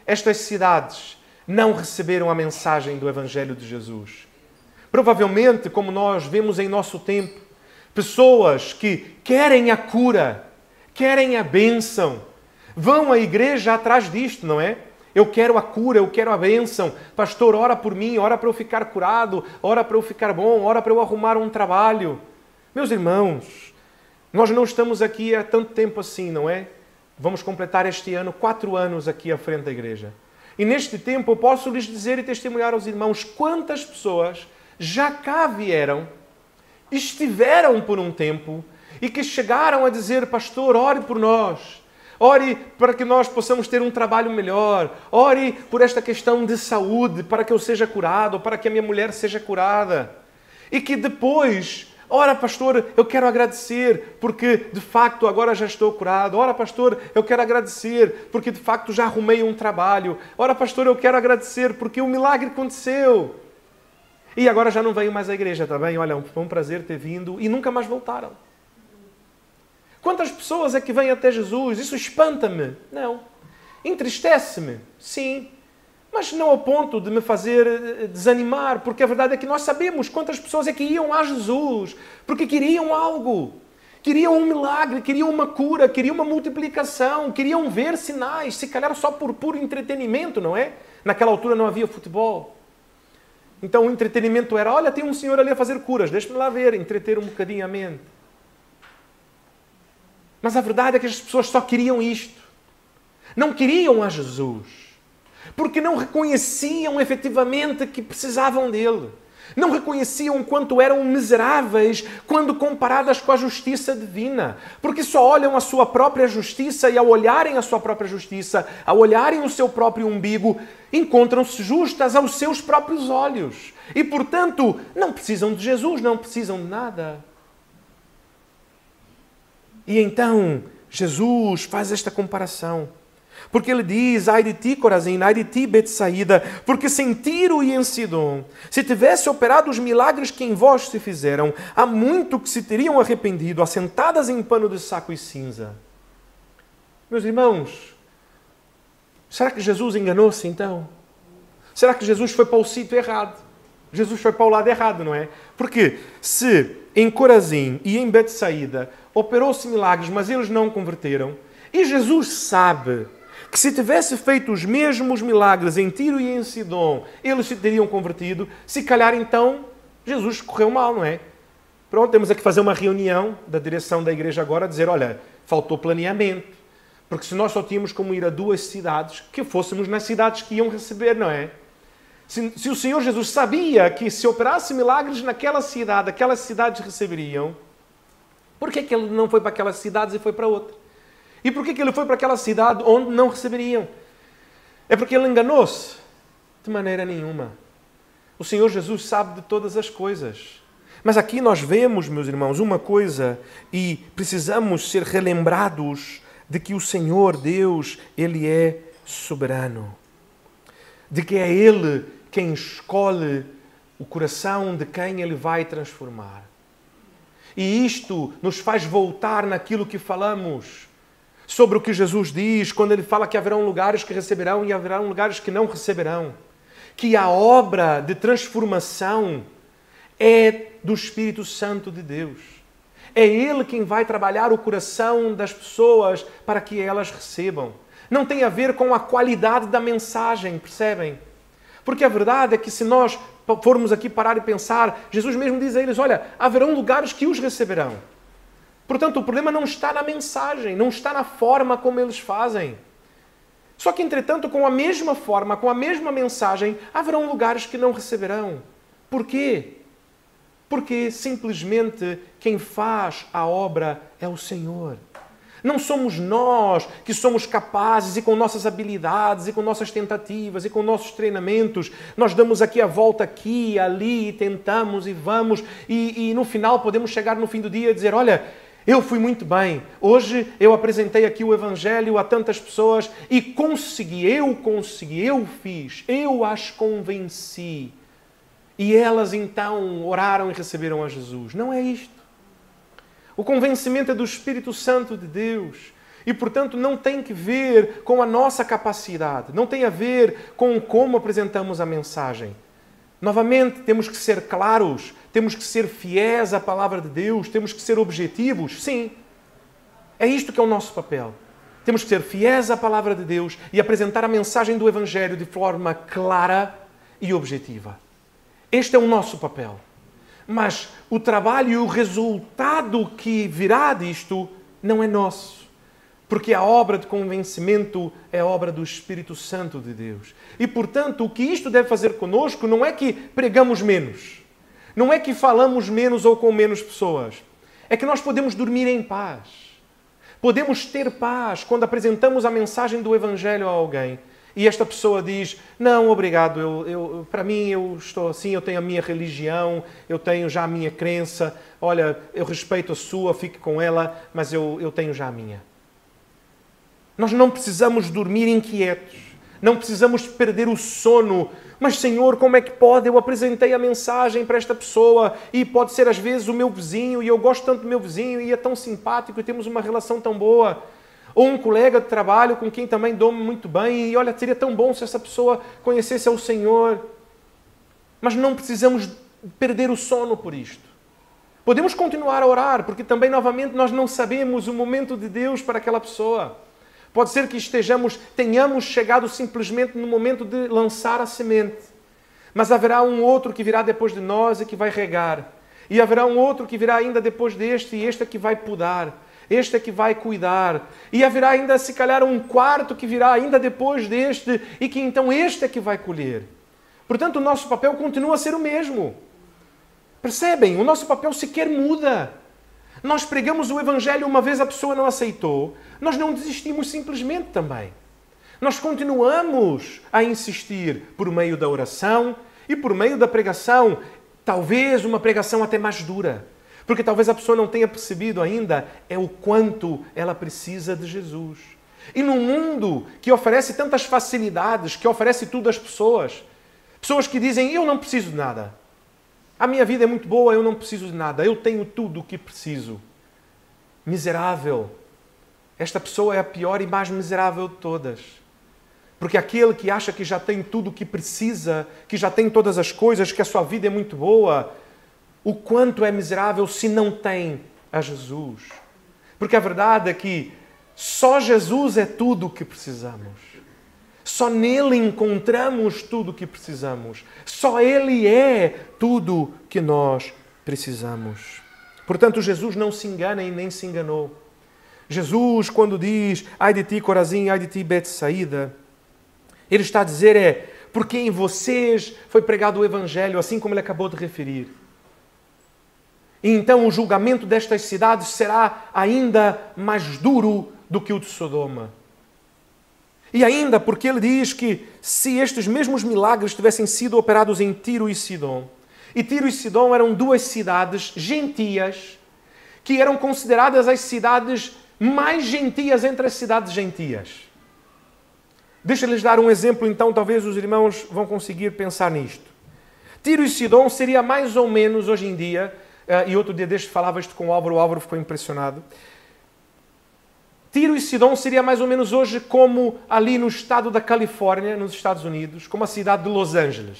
estas cidades não receberam a mensagem do Evangelho de Jesus. Provavelmente, como nós vemos em nosso tempo, pessoas que querem a cura, querem a bênção, vão à igreja atrás disto, não é? Eu quero a cura, eu quero a bênção. Pastor, ora por mim, ora para eu ficar curado, ora para eu ficar bom, ora para eu arrumar um trabalho. Meus irmãos, nós não estamos aqui há tanto tempo assim, não é? Vamos completar este ano 4 anos aqui à frente da igreja. E neste tempo eu posso lhes dizer e testemunhar aos irmãos quantas pessoas já cá vieram, estiveram por um tempo e que chegaram a dizer, pastor, ore por nós. Ore para que nós possamos ter um trabalho melhor. Ore por esta questão de saúde, para que eu seja curado, ou para que a minha mulher seja curada. E que depois, ora pastor, eu quero agradecer porque de facto agora já estou curado. Ora pastor, eu quero agradecer porque de facto já arrumei um trabalho. Ora pastor, eu quero agradecer porque o milagre aconteceu. E agora já não venho mais à igreja, está bem? Olha, foi um prazer ter vindo e nunca mais voltaram. Quantas pessoas é que vêm até Jesus? Isso espanta-me? Não. Entristece-me? Sim. Mas não ao ponto de me fazer desanimar, porque a verdade é que nós sabemos quantas pessoas é que iam a Jesus, porque queriam algo. Queriam um milagre, queriam uma cura, queriam uma multiplicação, queriam ver sinais, se calhar só por puro entretenimento, não é? Naquela altura não havia futebol. Então o entretenimento era, olha, tem um senhor ali a fazer curas, deixa-me lá ver, entreter um bocadinho a mente. Mas a verdade é que as pessoas só queriam isto. Não queriam a Jesus. Porque não reconheciam efetivamente que precisavam dele. Não reconheciam quanto eram miseráveis quando comparadas com a justiça divina. Porque só olham a sua própria justiça e ao olharem a sua própria justiça, ao olharem o seu próprio umbigo, encontram-se justas aos seus próprios olhos. E, portanto, não precisam de Jesus, não precisam de nada. E então, Jesus faz esta comparação. Porque ele diz, ai de ti, Corazim, ai de ti, Betsaída, porque se em Tiro e em Sidom se tivesse operado os milagres que em vós se fizeram, há muito que se teriam arrependido, assentadas em pano de saco e cinza. Meus irmãos, será que Jesus enganou-se então? Será que Jesus foi para o sítio errado? Jesus foi para o lado errado, não é? Porque se em Corazim e em Betsaída operou-se milagres, mas eles não converteram, e Jesus sabe que se tivesse feito os mesmos milagres em Tiro e em Sidom, eles se teriam convertido, se calhar então Jesus correu mal, não é? Pronto, temos aqui que fazer uma reunião da direção da igreja agora, dizer, olha, faltou planeamento, porque se nós só tínhamos como ir a 2 cidades, que fôssemos nas cidades que iam receber, não é? Se o Senhor Jesus sabia que se operasse milagres naquela cidade, aquelas cidades receberiam, por que ele não foi para aquelas cidades e foi para outra? E por que ele foi para aquela cidade onde não receberiam? É porque ele enganou-se? De maneira nenhuma. O Senhor Jesus sabe de todas as coisas. Mas aqui nós vemos, meus irmãos, uma coisa e precisamos ser relembrados de que o Senhor Deus, Ele é soberano. De que é Ele quem escolhe o coração de quem Ele vai transformar. E isto nos faz voltar naquilo que falamos sobre o que Jesus diz quando Ele fala que haverão lugares que receberão e haverão lugares que não receberão. Que a obra de transformação é do Espírito Santo de Deus. É Ele quem vai trabalhar o coração das pessoas para que elas recebam. Não tem a ver com a qualidade da mensagem, percebem? Porque a verdade é que se nós formos aqui parar e pensar, Jesus mesmo diz a eles, olha, haverão lugares que os receberão. Portanto, o problema não está na mensagem, não está na forma como eles fazem. Só que, entretanto, com a mesma forma, com a mesma mensagem, haverão lugares que não receberão. Por quê? Porque simplesmente quem faz a obra é o Senhor. Não somos nós que somos capazes e com nossas habilidades e com nossas tentativas e com nossos treinamentos, nós damos aqui a volta aqui e ali e tentamos e vamos e no final podemos chegar no fim do dia e dizer, olha, eu fui muito bem, hoje eu apresentei aqui o Evangelho a tantas pessoas e eu fiz, eu as convenci. E elas então oraram e receberam a Jesus. Não é isto. O convencimento é do Espírito Santo de Deus. E, portanto, não tem que ver com a nossa capacidade. Não tem a ver com como apresentamos a mensagem. Novamente, temos que ser claros, temos que ser fiéis à palavra de Deus, temos que ser objetivos. Sim, é isto que é o nosso papel. Temos que ser fiéis à palavra de Deus e apresentar a mensagem do Evangelho de forma clara e objetiva. Este é o nosso papel. Mas o trabalho e o resultado que virá disto não é nosso. Porque a obra de convencimento é a obra do Espírito Santo de Deus. E, portanto, o que isto deve fazer conosco não é que pregamos menos. Não é que falamos menos ou com menos pessoas. É que nós podemos dormir em paz. Podemos ter paz quando apresentamos a mensagem do Evangelho a alguém e esta pessoa diz, não, obrigado, para mim eu estou assim, eu tenho a minha religião, eu tenho já a minha crença, olha, eu respeito a sua, fique com ela, mas eu tenho já a minha. Nós não precisamos dormir inquietos, não precisamos perder o sono. Mas, Senhor, como é que pode? Eu apresentei a mensagem para esta pessoa e pode ser às vezes o meu vizinho e eu gosto tanto do meu vizinho e é tão simpático e temos uma relação tão boa. Ou um colega de trabalho com quem também dou-me muito bem e olha, seria tão bom se essa pessoa conhecesse ao Senhor. Mas não precisamos perder o sono por isto. Podemos continuar a orar, porque também, novamente, nós não sabemos o momento de Deus para aquela pessoa. Pode ser que tenhamos chegado simplesmente no momento de lançar a semente. Mas haverá um outro que virá depois de nós e que vai regar. E haverá um outro que virá ainda depois deste e este é que vai podar. Este é que vai cuidar. E haverá ainda, se calhar, um quarto que virá ainda depois deste e que então este é que vai colher. Portanto, o nosso papel continua a ser o mesmo. Percebem? O nosso papel sequer muda. Nós pregamos o Evangelho uma vez a pessoa não aceitou. Nós não desistimos simplesmente também. Nós continuamos a insistir por meio da oração e por meio da pregação. Talvez uma pregação até mais dura. Porque talvez a pessoa não tenha percebido ainda o quanto ela precisa de Jesus. E num mundo que oferece tantas facilidades, que oferece tudo às pessoas, pessoas que dizem, eu não preciso de nada. A minha vida é muito boa, eu não preciso de nada. Eu tenho tudo o que preciso. Miserável. Esta pessoa é a pior e mais miserável de todas. Porque aquele que acha que já tem tudo o que precisa, que já tem todas as coisas, que a sua vida é muito boa, o quanto é miserável se não tem a Jesus. Porque a verdade é que só Jesus é tudo o que precisamos. Só nele encontramos tudo o que precisamos. Só Ele é tudo que nós precisamos. Portanto, Jesus não se engana e nem se enganou. Jesus, quando diz, ai de ti, Corazim, ai de ti, Betsaída, Ele está a dizer porque em vocês foi pregado o Evangelho, assim como Ele acabou de referir. E então o julgamento destas cidades será ainda mais duro do que o de Sodoma. E ainda porque ele diz que se estes mesmos milagres tivessem sido operados em Tiro e Sidom, e Tiro e Sidom eram duas cidades gentias, que eram consideradas as cidades mais gentias entre as cidades gentias. Deixa-lhes dar um exemplo, então talvez os irmãos vão conseguir pensar nisto. Tiro e Sidom seria mais ou menos hoje em dia, e outro dia deste falava isto com o Álvaro ficou impressionado. Tiro e Sidom seria mais ou menos hoje como ali no estado da Califórnia, nos Estados Unidos, como a cidade de Los Angeles.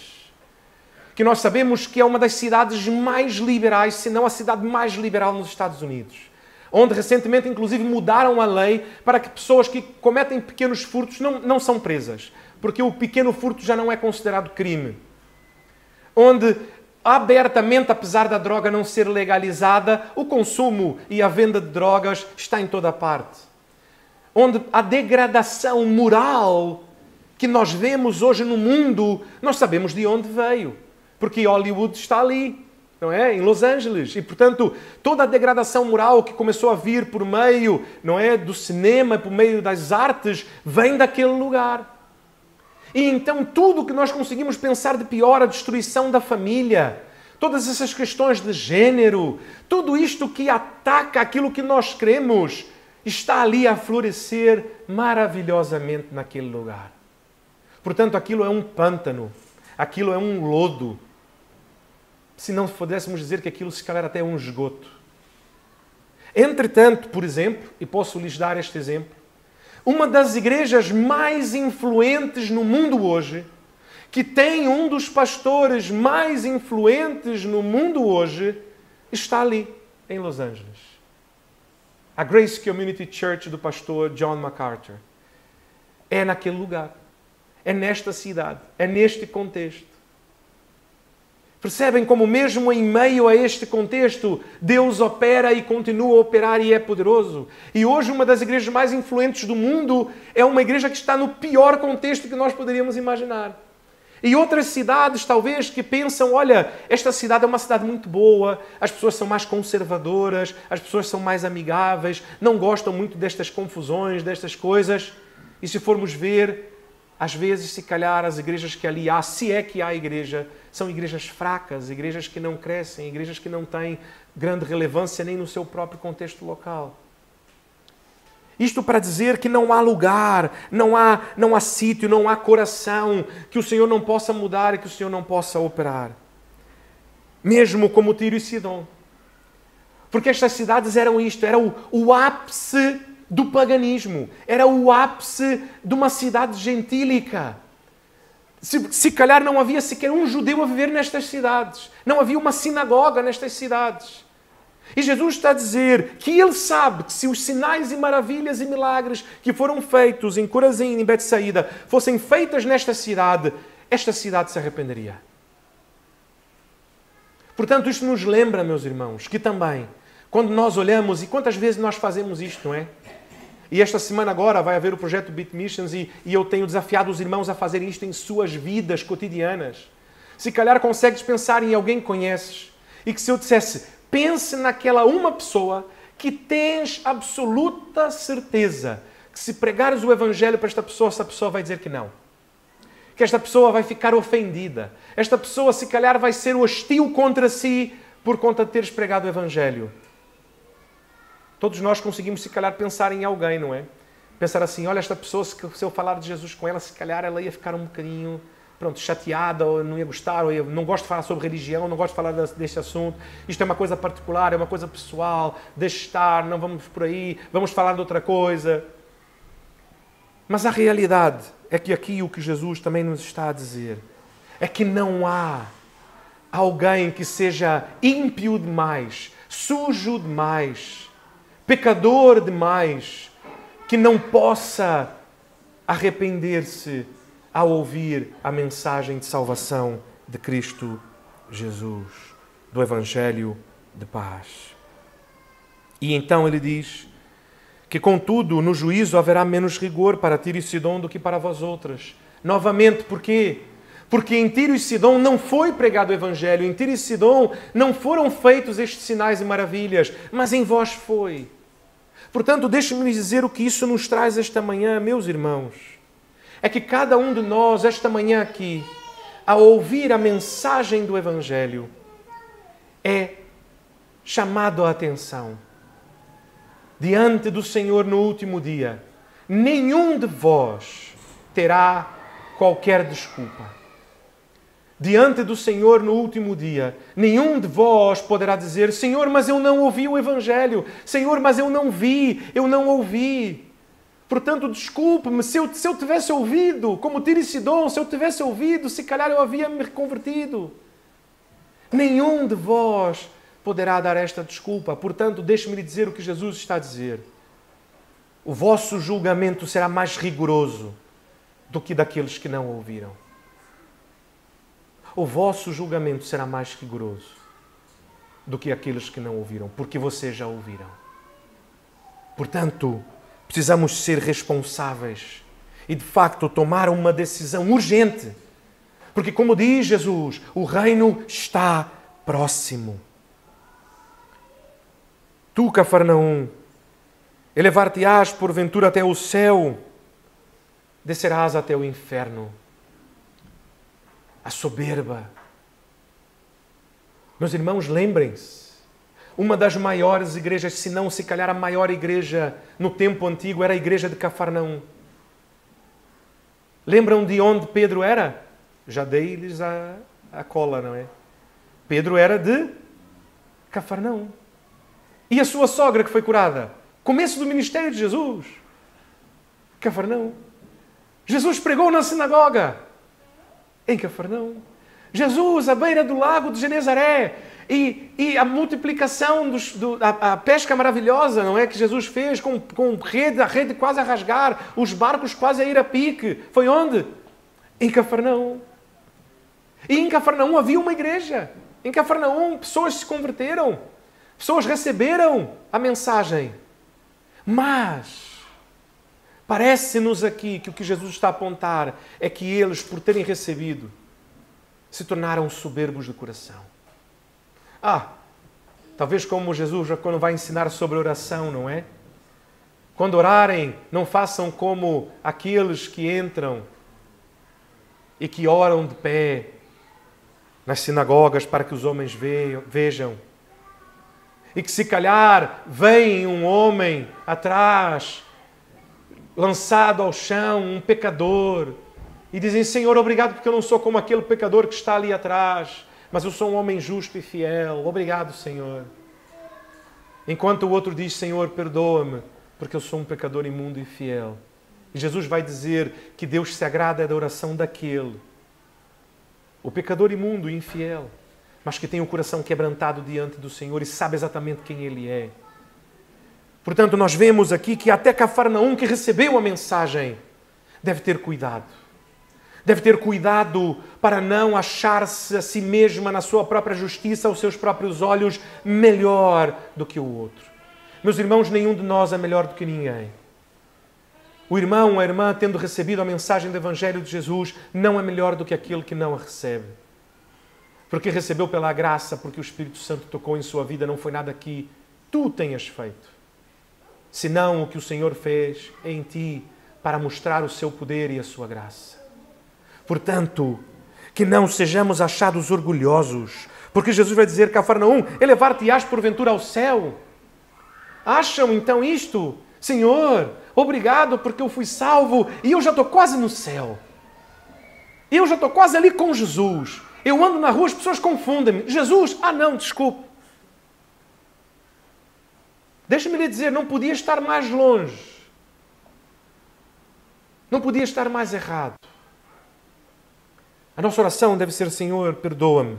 Que nós sabemos que é uma das cidades mais liberais, se não a cidade mais liberal nos Estados Unidos. Onde recentemente, inclusive, mudaram a lei para que pessoas que cometem pequenos furtos não são presas. Porque o pequeno furto já não é considerado crime. Onde abertamente, apesar da droga não ser legalizada, o consumo e a venda de drogas está em toda a parte. Onde a degradação moral que nós vemos hoje no mundo, nós sabemos de onde veio. Porque Hollywood está ali, não é? Em Los Angeles. E, portanto, toda a degradação moral que começou a vir por meio, não é, do cinema, por meio das artes, vem daquele lugar. E então tudo que nós conseguimos pensar de pior, a destruição da família, todas essas questões de gênero, tudo isto que ataca aquilo que nós cremos, está ali a florescer maravilhosamente naquele lugar. Portanto, aquilo é um pântano, aquilo é um lodo. Se não pudéssemos dizer que aquilo se calhar até é um esgoto. Entretanto, por exemplo, e posso lhes dar este exemplo, uma das igrejas mais influentes no mundo hoje, que tem um dos pastores mais influentes no mundo hoje, está ali, em Los Angeles. A Grace Community Church do pastor John MacArthur. É naquele lugar. É nesta cidade. É neste contexto. Percebem como mesmo em meio a este contexto, Deus opera e continua a operar e é poderoso? E hoje uma das igrejas mais influentes do mundo é uma igreja que está no pior contexto que nós poderíamos imaginar. E outras cidades, talvez, que pensam, olha, esta cidade é uma cidade muito boa, as pessoas são mais conservadoras, as pessoas são mais amigáveis, não gostam muito destas confusões, destas coisas. E se formos ver, às vezes, se calhar, as igrejas que ali há, se é que há igreja, são igrejas fracas, igrejas que não crescem, igrejas que não têm grande relevância nem no seu próprio contexto local. Isto para dizer que não há lugar, não há sítio, não há coração que o Senhor não possa mudar e que o Senhor não possa operar. Mesmo como Tiro e Sidom. Porque estas cidades eram isto, era o ápice do paganismo, era o ápice de uma cidade gentílica. Se calhar não havia sequer um judeu a viver nestas cidades, não havia uma sinagoga nestas cidades. E Jesus está a dizer que Ele sabe que se os sinais e maravilhas e milagres que foram feitos em Corazim e em Betsaída fossem feitas nesta cidade, esta cidade se arrependeria. Portanto, isto nos lembra, meus irmãos, que também, quando nós olhamos, e quantas vezes nós fazemos isto, não é? E esta semana agora vai haver o projeto Beat Missions e eu tenho desafiado os irmãos a fazerem isto em suas vidas cotidianas. Se calhar consegues pensar em alguém que conheces e que se eu dissesse, pense naquela uma pessoa que tens absoluta certeza que se pregares o Evangelho para esta pessoa vai dizer que não. Que esta pessoa vai ficar ofendida. Esta pessoa, se calhar, vai ser hostil contra si por conta de teres pregado o Evangelho. Todos nós conseguimos, se calhar, pensar em alguém, não é? Pensar assim, olha, esta pessoa, se eu falar de Jesus com ela, se calhar ela ia ficar um bocadinho... chateada, ou não ia gostar, ou não gosto de falar sobre religião, não gosto de falar deste assunto, isto é uma coisa particular, é uma coisa pessoal, deixe estar, não vamos por aí, vamos falar de outra coisa. Mas a realidade é que aqui o que Jesus também nos está a dizer é que não há alguém que seja ímpio demais, sujo demais, pecador demais, que não possa arrepender-se ao ouvir a mensagem de salvação de Cristo Jesus, do Evangelho de paz. E então ele diz que, contudo, no juízo haverá menos rigor para Tiro e Sidom do que para vós outras. Novamente, por quê? Porque em Tiro e Sidom não foi pregado o Evangelho, em Tiro e Sidom não foram feitos estes sinais e maravilhas, mas em vós foi. Portanto, deixe-me dizer o que isso nos traz esta manhã, meus irmãos. É que cada um de nós, esta manhã aqui, ao ouvir a mensagem do Evangelho, é chamado a atenção. Diante do Senhor no último dia, nenhum de vós terá qualquer desculpa. Diante do Senhor no último dia, nenhum de vós poderá dizer, Senhor, mas eu não ouvi o Evangelho. Senhor, mas eu não vi, eu não ouvi. Portanto, desculpe-me, se eu tivesse ouvido, como Tiro e Sidom, se eu tivesse ouvido, se calhar eu havia me convertido. Nenhum de vós poderá dar esta desculpa. Portanto, deixe-me lhe dizer o que Jesus está a dizer. O vosso julgamento será mais rigoroso do que daqueles que não ouviram. O vosso julgamento será mais rigoroso do que aqueles que não ouviram, porque vocês já ouviram. Portanto, precisamos ser responsáveis e, de facto, tomar uma decisão urgente. Porque, como diz Jesus, o reino está próximo. Tu, Cafarnaum, elevar-te-ás porventura até o céu, descerás até o inferno. A soberba. Meus irmãos, lembrem-se, uma das maiores igrejas, se não se calhar a maior igreja no tempo antigo, era a igreja de Cafarnaum. Lembram de onde Pedro era? Já dei-lhes a cola, não é? Pedro era de Cafarnaum. E a sua sogra que foi curada? Começo do ministério de Jesus. Cafarnaum. Jesus pregou na sinagoga. Em Cafarnaum. Jesus à beira do lago de Genezaré. E a multiplicação, a pesca maravilhosa, não é? Que Jesus fez com a rede quase a rasgar, os barcos quase a ir a pique. Foi onde? Em Cafarnaum. E em Cafarnaum havia uma igreja. Em Cafarnaum pessoas se converteram. Pessoas receberam a mensagem. Mas parece-nos aqui que o que Jesus está a apontar é que eles, por terem recebido, se tornaram soberbos de coração. Talvez como Jesus já quando vai ensinar sobre oração, não é? Quando orarem, não façam como aqueles que entram e que oram de pé nas sinagogas para que os homens vejam. E que se calhar vem um homem atrás, lançado ao chão, um pecador, e dizem: Senhor, obrigado porque eu não sou como aquele pecador que está ali atrás, mas eu sou um homem justo e fiel. Obrigado, Senhor. Enquanto o outro diz: Senhor, perdoa-me, porque eu sou um pecador imundo e fiel. E Jesus vai dizer que Deus se agrada da oração daquele, o pecador imundo e infiel, mas que tem o coração quebrantado diante do Senhor e sabe exatamente quem Ele é. Portanto, nós vemos aqui que até Cafarnaum, que recebeu a mensagem, deve ter cuidado. Deve ter cuidado para não achar-se a si mesma, na sua própria justiça, aos seus próprios olhos, melhor do que o outro. Meus irmãos, nenhum de nós é melhor do que ninguém. O irmão, a irmã, tendo recebido a mensagem do Evangelho de Jesus, não é melhor do que aquele que não a recebe. Porque recebeu pela graça, porque o Espírito Santo tocou em sua vida, não foi nada que tu tenhas feito, senão o que o Senhor fez em ti para mostrar o seu poder e a sua graça. Portanto, que não sejamos achados orgulhosos, porque Jesus vai dizer: Cafarnaum, elevar-te-ás porventura ao céu? Acham então isto? Senhor, obrigado porque eu fui salvo e eu já estou quase no céu. Eu já estou quase ali com Jesus. Eu ando na rua, as pessoas confundem-me. Jesus? Não, desculpe. Deixa-me lhe dizer, não podia estar mais longe. Não podia estar mais errado. A nossa oração deve ser: Senhor, perdoa-me,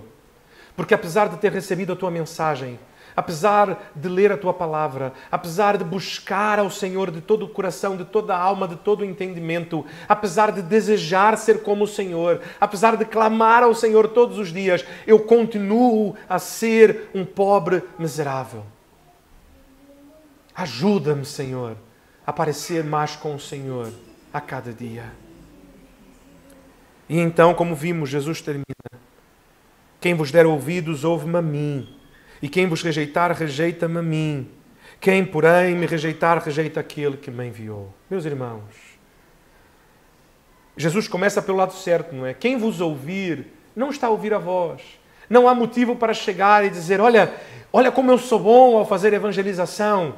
porque apesar de ter recebido a Tua mensagem, apesar de ler a Tua palavra, apesar de buscar ao Senhor de todo o coração, de toda a alma, de todo o entendimento, apesar de desejar ser como o Senhor, apesar de clamar ao Senhor todos os dias, eu continuo a ser um pobre miserável. Ajuda-me, Senhor, a parecer mais com o Senhor a cada dia. E então, como vimos, Jesus termina: quem vos der ouvidos, ouve-me a mim. E quem vos rejeitar, rejeita-me a mim. Quem, porém, me rejeitar, rejeita aquele que me enviou. Meus irmãos, Jesus começa pelo lado certo, não é? Quem vos ouvir, não está a ouvir a vós. Não há motivo para chegar e dizer: olha como eu sou bom ao fazer evangelização.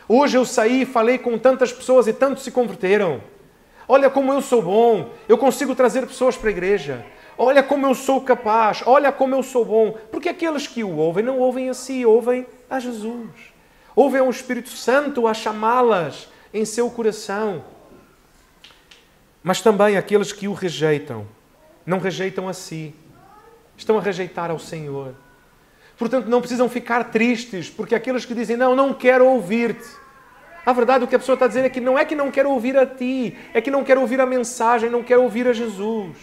Hoje eu saí e falei com tantas pessoas e tantos se converteram. Olha como eu sou bom, eu consigo trazer pessoas para a igreja. Olha como eu sou capaz, olha como eu sou bom. Porque aqueles que o ouvem não ouvem a si, ouvem a Jesus. Ouvem ao Espírito Santo a chamá-las em seu coração. Mas também aqueles que o rejeitam, não rejeitam a si. Estão a rejeitar ao Senhor. Portanto, não precisam ficar tristes, porque aqueles que dizem: não quero ouvir-te. A verdade, o que a pessoa está a dizer é que não quero ouvir a ti, é que não quero ouvir a mensagem, não quero ouvir a Jesus.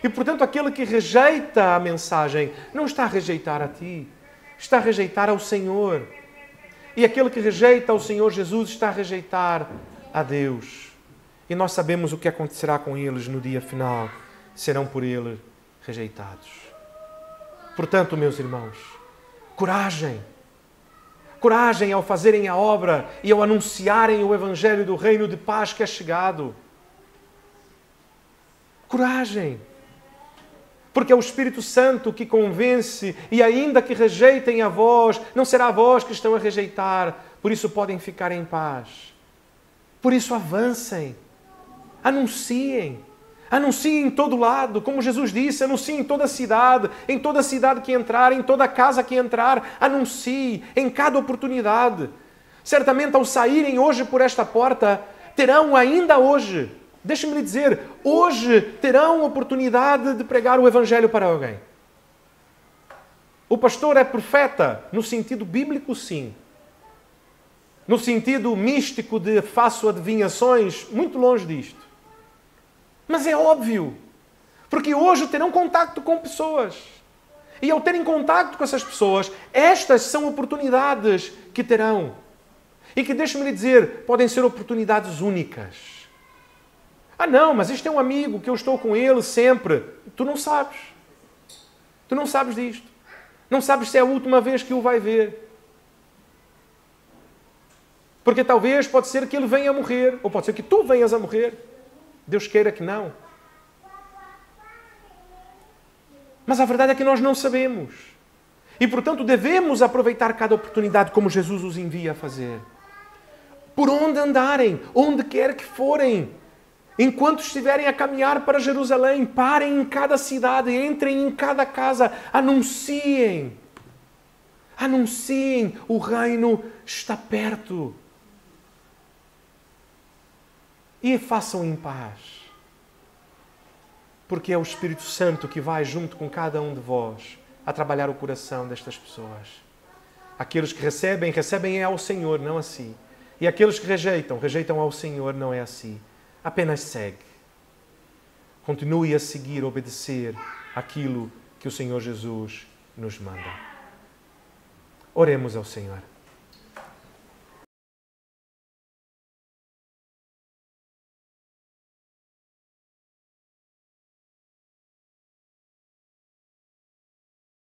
E, portanto, aquele que rejeita a mensagem não está a rejeitar a ti, está a rejeitar ao Senhor. E aquele que rejeita ao Senhor Jesus está a rejeitar a Deus. E nós sabemos o que acontecerá com eles no dia final. Serão por Ele rejeitados. Portanto, meus irmãos, coragem. Coragem ao fazerem a obra e ao anunciarem o Evangelho do Reino de Paz que é chegado. Coragem. Porque é o Espírito Santo que convence, e ainda que rejeitem a vós, não será a vós que estão a rejeitar, por isso podem ficar em paz. Por isso avancem, anunciem em todo lado, como Jesus disse, anuncie em toda a cidade que entrar, em toda casa que entrar, anuncie em cada oportunidade. Certamente ao saírem hoje por esta porta, terão ainda hoje, deixe-me lhe dizer, hoje terão oportunidade de pregar o Evangelho para alguém. O pastor é profeta, no sentido bíblico, sim. No sentido místico de faço adivinhações, muito longe disto. Mas é óbvio, porque hoje terão contacto com pessoas. E ao terem contacto com essas pessoas, estas são oportunidades que terão. E que, deixe-me lhe dizer, podem ser oportunidades únicas. Não, mas este é um amigo que eu estou com ele sempre. Tu não sabes. Tu não sabes disto. Não sabes se é a última vez que o vai ver. Porque talvez pode ser que ele venha a morrer, ou pode ser que tu venhas a morrer. Deus queira que não. Mas a verdade é que nós não sabemos. E, portanto, devemos aproveitar cada oportunidade como Jesus os envia a fazer. Por onde andarem, onde quer que forem, enquanto estiverem a caminhar para Jerusalém, parem em cada cidade, entrem em cada casa, anunciem. Anunciem, o reino está perto. E façam em paz. Porque é o Espírito Santo que vai junto com cada um de vós a trabalhar o coração destas pessoas. Aqueles que recebem, recebem é ao Senhor, não a si. E aqueles que rejeitam, rejeitam ao Senhor, não é a si. Apenas segue. Continue a seguir, a obedecer aquilo que o Senhor Jesus nos manda. Oremos ao Senhor.